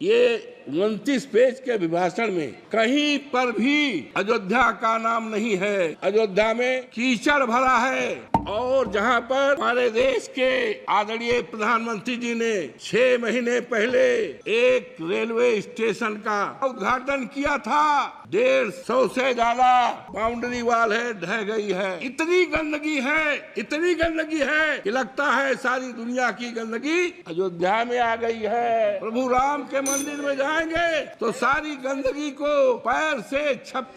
ये 29 पेज के अभिभाषण में कहीं पर भी अयोध्या का नाम नहीं है। अयोध्या में कीचड़ भरा है और जहां पर हमारे देश के आदरणीय प्रधानमंत्री जी ने 6 महीने पहले एक रेलवे स्टेशन का उद्घाटन किया था, 150 से ज्यादा बाउंड्री वाल है, ढह गई है। इतनी गंदगी है कि लगता है सारी दुनिया की गंदगी अयोध्या में आ गई है। प्रभु राम के मंदिर में जाएंगे तो सारी गंदगी को पैर से छप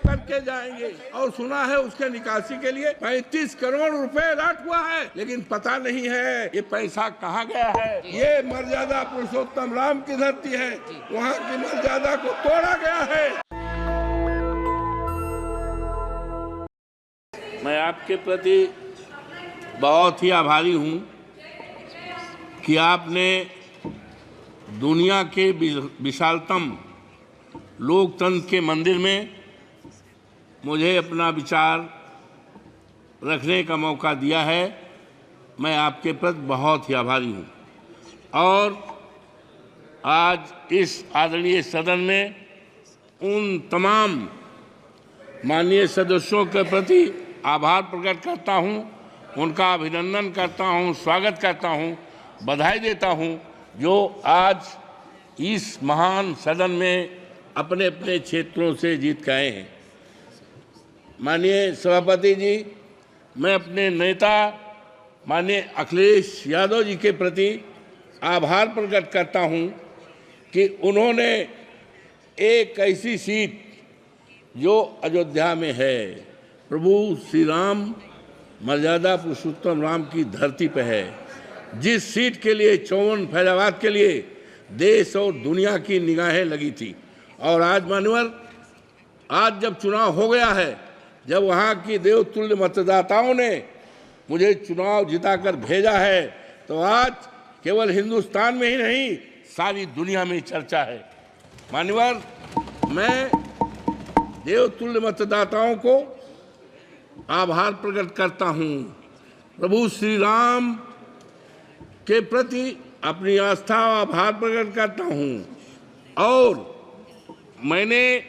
करके जाएंगे। और सुना है उसके निकासी के लिए 35 करोड़ रुपए अलॉट हुआ है, लेकिन पता नहीं है ये पैसा कहाँ गया है। ये मर्यादा पुरुषोत्तम राम की धरती है, वहाँ की मर्यादा को तोड़ा गया है। मैं आपके प्रति बहुत ही आभारी हूँ कि आपने दुनिया के विशालतम लोकतंत्र के मंदिर में मुझे अपना विचार रखने का मौका दिया है। मैं आपके प्रति बहुत ही आभारी हूँ और आज इस आदरणीय सदन में उन तमाम माननीय सदस्यों के प्रति आभार प्रकट करता हूँ, उनका अभिनंदन करता हूँ, स्वागत करता हूँ, बधाई देता हूँ जो आज इस महान सदन में अपने अपने क्षेत्रों से जीत के आए हैं। माननीय सभापति जी, मैं अपने नेता माननीय अखिलेश यादव जी के प्रति आभार प्रकट करता हूं कि उन्होंने एक ऐसी सीट जो अयोध्या में है, प्रभु श्री राम मर्यादा पुरुषोत्तम राम की धरती पर है, जिस सीट के लिए 54 फैजाबाद के लिए देश और दुनिया की निगाहें लगी थी। और आज मान्यवर, आज जब चुनाव हो गया है, जब वहाँ की देवतुल्य मतदाताओं ने मुझे चुनाव जिताकर भेजा है, तो आज केवल हिंदुस्तान में ही नहीं सारी दुनिया में चर्चा है। मान्यवर, मैं देवतुल्य मतदाताओं को आभार प्रकट करता हूँ, प्रभु श्री राम के प्रति अपनी आस्था और आभार प्रकट करता हूँ। और मैंने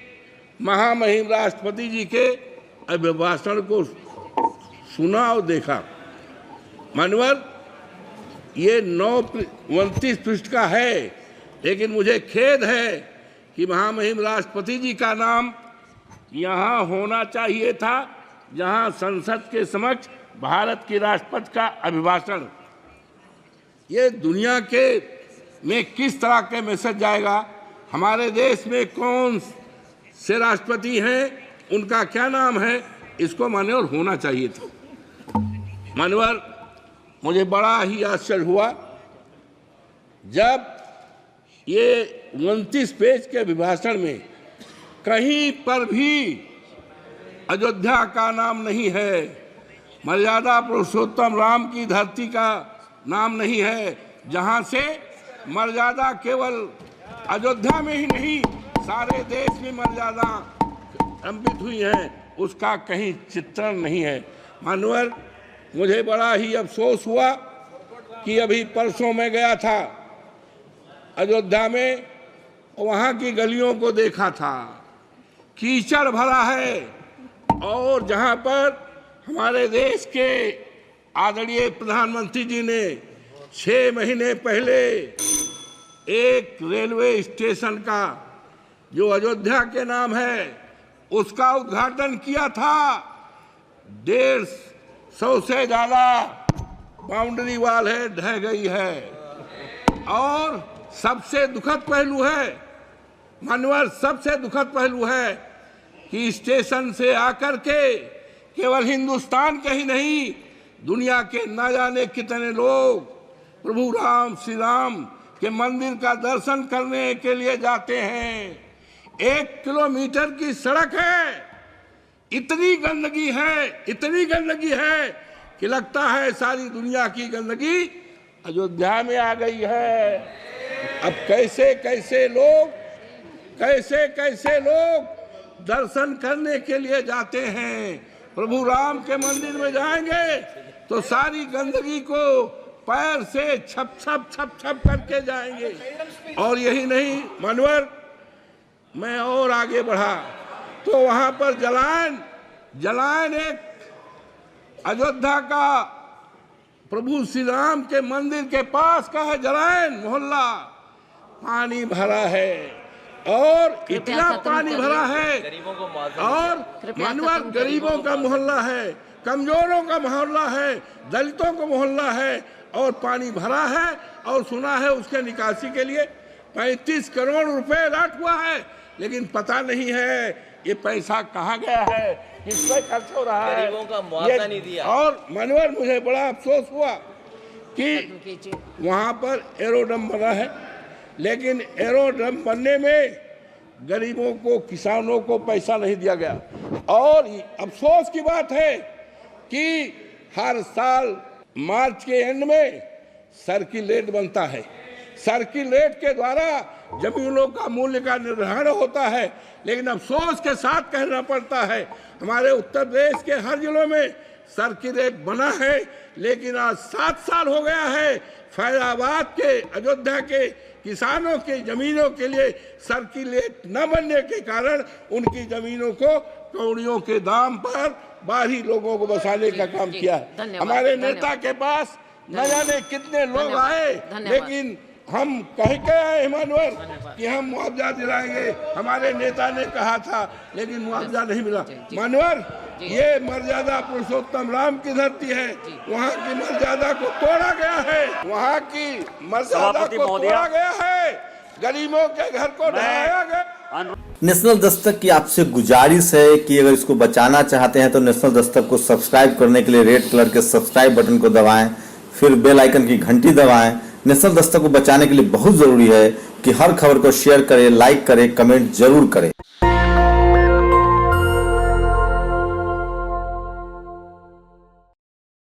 महामहिम राष्ट्रपति जी के अभिभाषण को सुना और देखा। मान्यवर, ये 29 पृष्ठ का है, लेकिन मुझे खेद है कि महामहिम राष्ट्रपति जी का नाम यहाँ होना चाहिए था, जहाँ संसद के समक्ष भारत के राष्ट्रपति का अभिभाषण। ये दुनिया के में किस तरह के मैसेज जाएगा, हमारे देश में कौन से राष्ट्रपति हैं, उनका क्या नाम है, इसको मान्यवर होना चाहिए था। मान्यवर, मुझे बड़ा ही आश्चर्य हुआ जब ये 29 पेज के अभिभाषण में कहीं पर भी अयोध्या का नाम नहीं है, मर्यादा पुरुषोत्तम राम की धरती का नाम नहीं है, जहां से मर्यादा केवल अयोध्या में ही नहीं सारे देश में मर्यादा अंकित हुई है, उसका कहीं चित्रण नहीं है। मान्यवर, मुझे बड़ा ही अफसोस हुआ कि अभी परसों में गया था अयोध्या में, वहाँ की गलियों को देखा था, कीचड़ भरा है और जहाँ पर हमारे देश के आदरणीय प्रधानमंत्री जी ने 6 महीने पहले एक रेलवे स्टेशन का जो अयोध्या के नाम है उसका उद्घाटन किया था, 150 से ज्यादा बाउंड्री वाल है, ढह गई है। और सबसे दुखद पहलू है मान्यवर, सबसे दुखद पहलू है कि स्टेशन से आकर के केवल हिंदुस्तान के ही नहीं दुनिया के न जाने कितने लोग प्रभु राम श्री राम के मंदिर का दर्शन करने के लिए जाते हैं। 1 किलोमीटर की सड़क है, इतनी गंदगी है कि लगता है सारी दुनिया की गंदगी अयोध्या में आ गई है। अब कैसे कैसे लोग दर्शन करने के लिए जाते हैं, प्रभु राम के मंदिर में जाएंगे तो सारी गंदगी को पैर से छप छप छप छप करके जाएंगे। और यही नहीं मानवर, मैं और आगे बढ़ा तो वहां पर जलायन एक अयोध्या का प्रभु श्री राम के मंदिर के पास का है जलायन मोहल्ला, पानी भरा है और इतना पानी भरा है। और मानवर गरीबों का मोहल्ला है, कमजोरों का मोहल्ला है, दलितों का मोहल्ला है और पानी भरा है। और सुना है उसके निकासी के लिए 35 करोड़ रुपए अलॉट हुआ है, लेकिन पता नहीं है ये पैसा कहाँ गया है, किस पे खर्च हो रहा है। गरीबों का मुआवजा नहीं दिया। और मनोहर, मुझे बड़ा अफसोस हुआ कि वहाँ पर एरोड्रम बना है, लेकिन एरोड्रम बनने में गरीबों को, किसानों को पैसा नहीं दिया गया। और अफसोस की बात है कि हर साल मार्च के एंड में सर्किल रेट बनता है, सर्किल रेट के द्वारा जमीनों का मूल्य का निर्धारण होता है। लेकिन अफसोस के साथ कहना पड़ता है हमारे उत्तर प्रदेश के हर जिलों में सर्किल रेट बना है, लेकिन आज 7 साल हो गया है फैजाबाद के, अयोध्या के किसानों की जमीनों के लिए सर्किल रेट न बनने के कारण उनकी जमीनों को कौड़ियों के दाम पर बाहरी लोगों को बसाने का काम किया है। हमारे नेता के पास न जाने कितने लोग आए, लेकिन हम कह के आए मानवर कि हम मुआवजा दिलाएंगे, हमारे नेता ने कहा था, लेकिन मुआवजा नहीं मिला। मानवर, ये मर्यादा पुरुषोत्तम राम की धरती है, वहाँ की मर्यादा को तोड़ा गया है, वहाँ की मर्यादा को तोड़ा गया है, गरीबों के घर को ढहाया गया। नेशनल दस्तक की आपसे गुजारिश है कि अगर इसको बचाना चाहते हैं तो नेशनल दस्तक को सब्सक्राइब करने के लिए रेड कलर के सब्सक्राइब बटन को दबाएं, फिर बेल आइकन की घंटी दबाएं। नेशनल दस्तक को बचाने के लिए बहुत जरूरी है कि हर खबर को शेयर करें, लाइक करें, कमेंट जरूर करें।